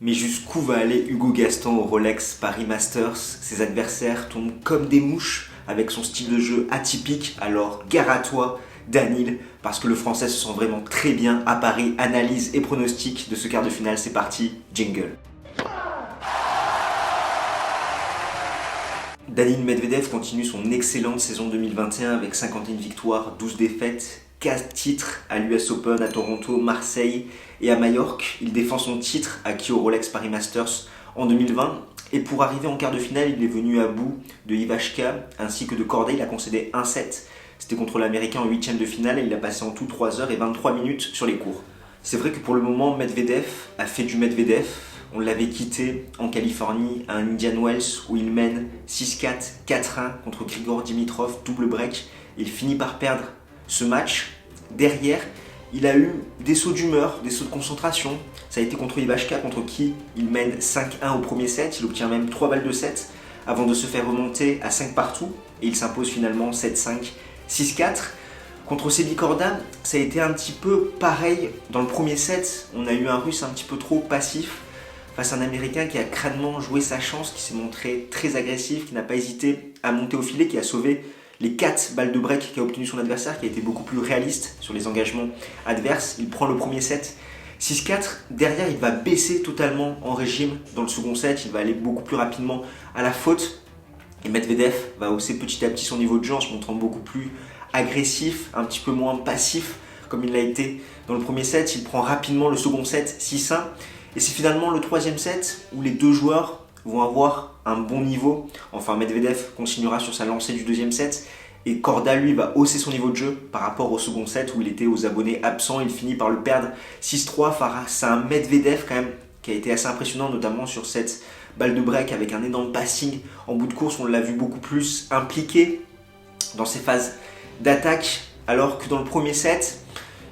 Mais jusqu'où va aller Hugo Gaston au Rolex Paris Masters? Ses adversaires tombent comme des mouches avec son style de jeu atypique, alors gare à toi Daniil, parce que le français se sent vraiment très bien à Paris. Analyse et pronostic de ce quart de finale, c'est parti, jingle. Daniil Medvedev continue son excellente saison 2021 avec 51 victoires, 12 défaites, 4 titres à l'US Open, à Toronto, Marseille et à Majorque. Il défend son titre acquis au Rolex Paris Masters en 2020. Et pour arriver en quart de finale, il est venu à bout de Ivashka ainsi que de Corday. Il a concédé un set. C'était contre l'Américain en 8e de finale et il a passé en tout 3h23 sur les cours. C'est vrai que pour le moment, Medvedev a fait du Medvedev. On l'avait quitté en Californie à un Indian Wells où il mène 6-4, 4-1 contre Grigor Dimitrov, double break. Il finit par perdre ce match. Derrière, il a eu des sauts d'humeur, des sauts de concentration. Ça a été contre Ivashka, contre qui il mène 5-1 au premier set. Il obtient même 3 balles de set avant de se faire remonter à 5 partout. Et il s'impose finalement 7-5, 6-4. Contre Sebi Korda, ça a été un petit peu pareil dans le premier set. On a eu un Russe un petit peu trop passif face à un Américain qui a crânement joué sa chance, qui s'est montré très agressif, qui n'a pas hésité à monter au filet, qui a sauvé les 4 balles de break qu'a obtenu son adversaire, qui a été beaucoup plus réaliste sur les engagements adverses. Il prend le premier set 6-4. Derrière, il va baisser totalement en régime dans le second set. Il va aller beaucoup plus rapidement à la faute. Et Medvedev va hausser petit à petit son niveau de jeu en se montrant beaucoup plus agressif, un petit peu moins passif comme il l'a été dans le premier set. Il prend rapidement le second set 6-1. Et c'est finalement le troisième set où les deux joueurs vont avoir un bon niveau. Enfin, Medvedev continuera sur sa lancée du deuxième set et Korda, lui, va hausser son niveau de jeu par rapport au second set où il était aux abonnés absents. Il finit par le perdre 6-3 face à un Medvedev quand même qui a été assez impressionnant, notamment sur cette balle de break avec un énorme passing en bout de course. On l'a vu beaucoup plus impliqué dans ses phases d'attaque, alors que dans le premier set,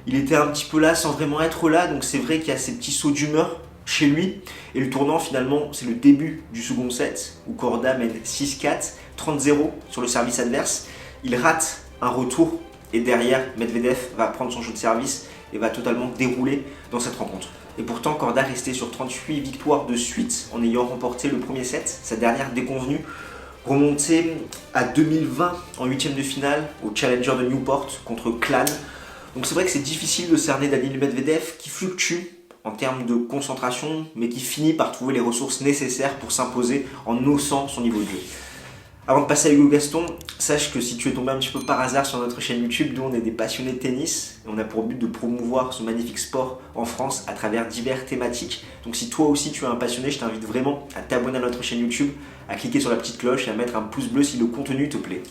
il était un petit peu là sans vraiment être là. Donc c'est vrai qu'il y a ces petits sauts d'humeur chez lui. Et le tournant finalement, c'est le début du second set où Korda mène 6-4, 30-0 sur le service adverse. Il rate un retour et derrière, Medvedev va prendre son jeu de service et va totalement dérouler dans cette rencontre. Et pourtant, Korda restait sur 38 victoires de suite en ayant remporté le premier set, sa dernière déconvenue, remontée à 2020 en 8e de finale au Challenger de Newport contre Clan. Donc c'est vrai que c'est difficile de cerner Daniil Medvedev qui fluctue en termes de concentration, mais qui finit par trouver les ressources nécessaires pour s'imposer en haussant son niveau de jeu. Avant de passer à Hugo Gaston, sache que si tu es tombé un petit peu par hasard sur notre chaîne YouTube, nous on est des passionnés de tennis et on a pour but de promouvoir ce magnifique sport en France à travers diverses thématiques. Donc si toi aussi tu es un passionné, je t'invite vraiment à t'abonner à notre chaîne YouTube, à cliquer sur la petite cloche et à mettre un pouce bleu si le contenu te plaît.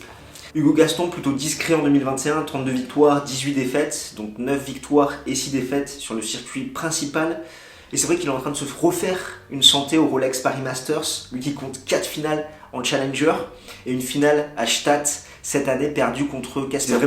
Hugo Gaston, plutôt discret en 2021, 32 victoires, 18 défaites, donc 9 victoires et 6 défaites sur le circuit principal. Et c'est vrai qu'il est en train de se refaire une santé au Rolex Paris Masters, lui qui compte 4 finales en Challenger et une finale à Stade cette année perdue contre Casper.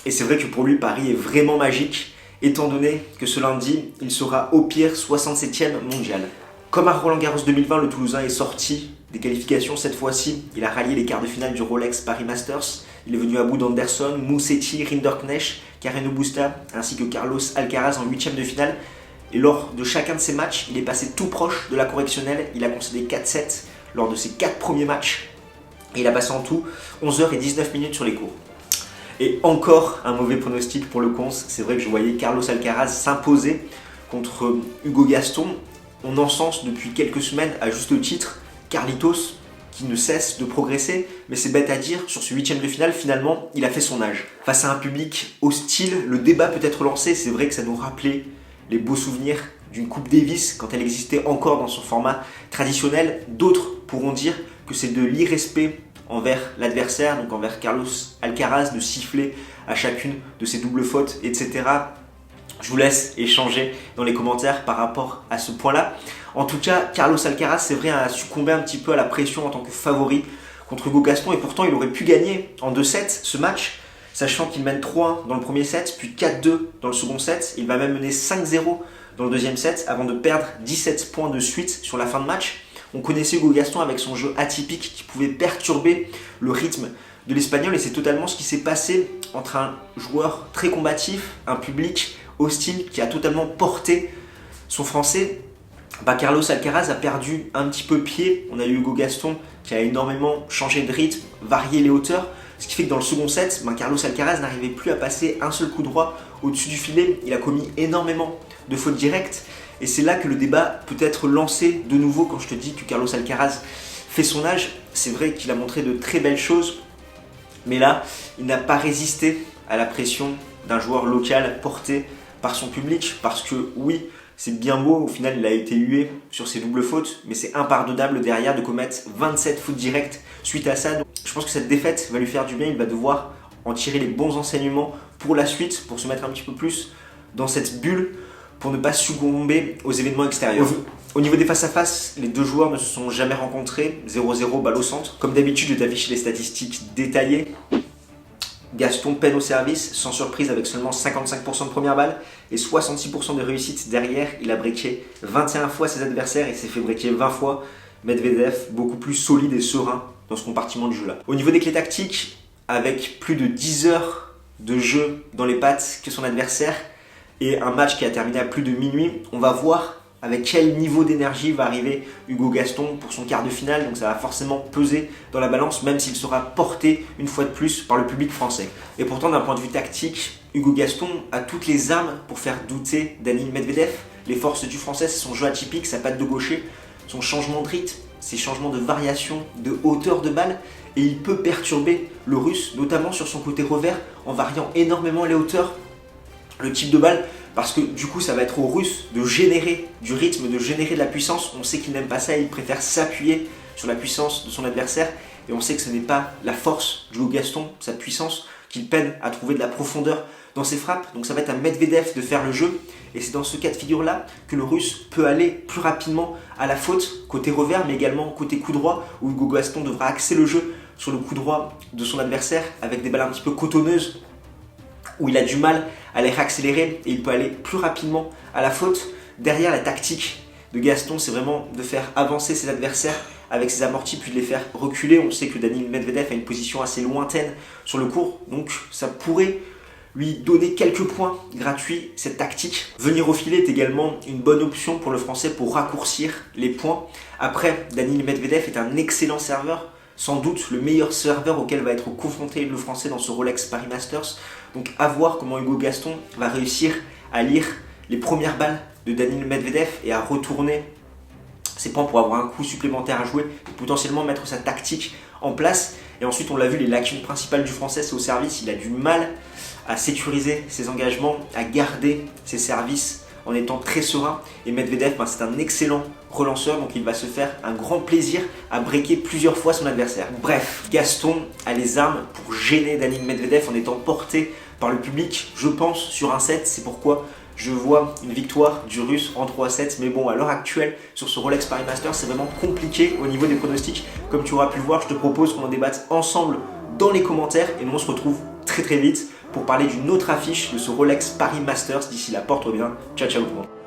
Et c'est vrai que pour lui, Paris est vraiment magique, étant donné que ce lundi, il sera au pire 67e mondial. Comme à Roland-Garros 2020, le Toulousain est sorti des qualifications cette fois-ci. Il a rallié les quarts de finale du Rolex Paris Masters. Il est venu à bout d'Anderson, Musetti, Rinderknecht, Carreno Busta ainsi que Carlos Alcaraz en 8e de finale. Et lors de chacun de ces matchs, il est passé tout proche de la correctionnelle. Il a concédé 4-7 lors de ses 4 premiers matchs. Et il a passé en tout 11h19 sur les cours. Et encore un mauvais pronostic pour le cons. C'est vrai que je voyais Carlos Alcaraz s'imposer contre Hugo Gaston. On encense depuis quelques semaines, à juste titre, Carlitos, qui ne cesse de progresser. Mais c'est bête à dire, sur ce 8e de finale, finalement, il a fait son âge. Face à un public hostile, le débat peut être lancé. C'est vrai que ça nous rappelait les beaux souvenirs d'une Coupe Davis quand elle existait encore dans son format traditionnel. D'autres pourront dire que c'est de l'irrespect envers l'adversaire, donc envers Carlos Alcaraz, de siffler à chacune de ses doubles fautes, etc. Je vous laisse échanger dans les commentaires par rapport à ce point-là. En tout cas, Carlos Alcaraz, c'est vrai, a succombé un petit peu à la pression en tant que favori contre Hugo Gaston et pourtant il aurait pu gagner en 2-7 ce match, sachant qu'il mène 3 dans le premier set, puis 4-2 dans le second set. Il va même mener 5-0 dans le deuxième set avant de perdre 17 points de suite sur la fin de match. On connaissait Hugo Gaston avec son jeu atypique qui pouvait perturber le rythme de l'Espagnol et c'est totalement ce qui s'est passé entre un joueur très combatif, un public hostile qui a totalement porté son Français Carlos Alcaraz a perdu un petit peu pied. On a eu Hugo Gaston qui a énormément changé de rythme, varié les hauteurs. Ce qui fait que dans le second set, Carlos Alcaraz n'arrivait plus à passer un seul coup droit au-dessus du filet. Il a commis énormément de fautes directes. Et c'est là que le débat peut être lancé de nouveau quand je te dis que Carlos Alcaraz fait son âge. C'est vrai qu'il a montré de très belles choses. Mais là, il n'a pas résisté à la pression d'un joueur local porté par son public. Parce que oui, c'est bien beau, au final il a été hué sur ses doubles fautes, mais c'est impardonnable derrière de commettre 27 fautes directes suite à ça. Donc, je pense que cette défaite va lui faire du bien, il va devoir en tirer les bons enseignements pour la suite, pour se mettre un petit peu plus dans cette bulle, pour ne pas succomber aux événements extérieurs. Au niveau des face-à-face, les deux joueurs ne se sont jamais rencontrés, 0-0 balle au centre. Comme d'habitude, je vais t'afficher les statistiques détaillées. Gaston peine au service, sans surprise avec seulement 55% de première balle et 66% de réussite derrière. Il a breaké 21 fois ses adversaires et s'est fait breaker 20 fois. Medvedev, beaucoup plus solide et serein dans ce compartiment de jeu-là. Au niveau des clés tactiques, avec plus de 10 heures de jeu dans les pattes que son adversaire et un match qui a terminé à plus de minuit, on va voir avec quel niveau d'énergie va arriver Hugo Gaston pour son quart de finale. Donc ça va forcément peser dans la balance, même s'il sera porté une fois de plus par le public français. Et pourtant, d'un point de vue tactique, Hugo Gaston a toutes les armes pour faire douter Daniil Medvedev. Les forces du français, c'est son jeu atypique, sa patte de gaucher, son changement de rythme, ses changements de variation, de hauteur de balle. Et il peut perturber le russe, notamment sur son côté revers, en variant énormément les hauteurs, le type de balle. Parce que du coup, ça va être au russe de générer du rythme, de générer de la puissance. On sait qu'il n'aime pas ça, il préfère s'appuyer sur la puissance de son adversaire. Et on sait que ce n'est pas la force du Hugo Gaston, sa puissance, qu'il peine à trouver de la profondeur dans ses frappes. Donc ça va être à Medvedev de faire le jeu. Et c'est dans ce cas de figure-là que le russe peut aller plus rapidement à la faute, côté revers, mais également côté coup droit, où Hugo Gaston devra axer le jeu sur le coup droit de son adversaire, avec des balles un petit peu cotonneuses, où il a du mal à les réaccélérer et il peut aller plus rapidement à la faute. Derrière, la tactique de Gaston, c'est vraiment de faire avancer ses adversaires avec ses amortis puis de les faire reculer. On sait que Daniil Medvedev a une position assez lointaine sur le court, donc ça pourrait lui donner quelques points gratuits, cette tactique. Venir au filet est également une bonne option pour le français pour raccourcir les points. Après, Daniil Medvedev est un excellent serveur, sans doute le meilleur serveur auquel va être confronté le français dans ce Rolex Paris Masters. Donc à voir comment Hugo Gaston va réussir à lire les premières balles de Daniil Medvedev et à retourner ses points pour avoir un coup supplémentaire à jouer et potentiellement mettre sa tactique en place. Et ensuite, on l'a vu, les lacunes principales du français, c'est au service. Il a du mal à sécuriser ses engagements, à garder ses services en étant très serein. Et Medvedev, c'est un excellent relanceur, donc il va se faire un grand plaisir à breaker plusieurs fois son adversaire. Bref, Gaston a les armes pour gêner Daniil Medvedev en étant porté par le public, je pense, sur un set. C'est pourquoi je vois une victoire du russe en 3-7. Mais bon, à l'heure actuelle, sur ce Rolex Paris Masters, c'est vraiment compliqué au niveau des pronostics. Comme tu auras pu le voir, je te propose qu'on en débatte ensemble dans les commentaires. Et nous, on se retrouve très vite pour parler d'une autre affiche de ce Rolex Paris Masters. D'ici là, porte-toi bien. Ciao, ciao tout le monde.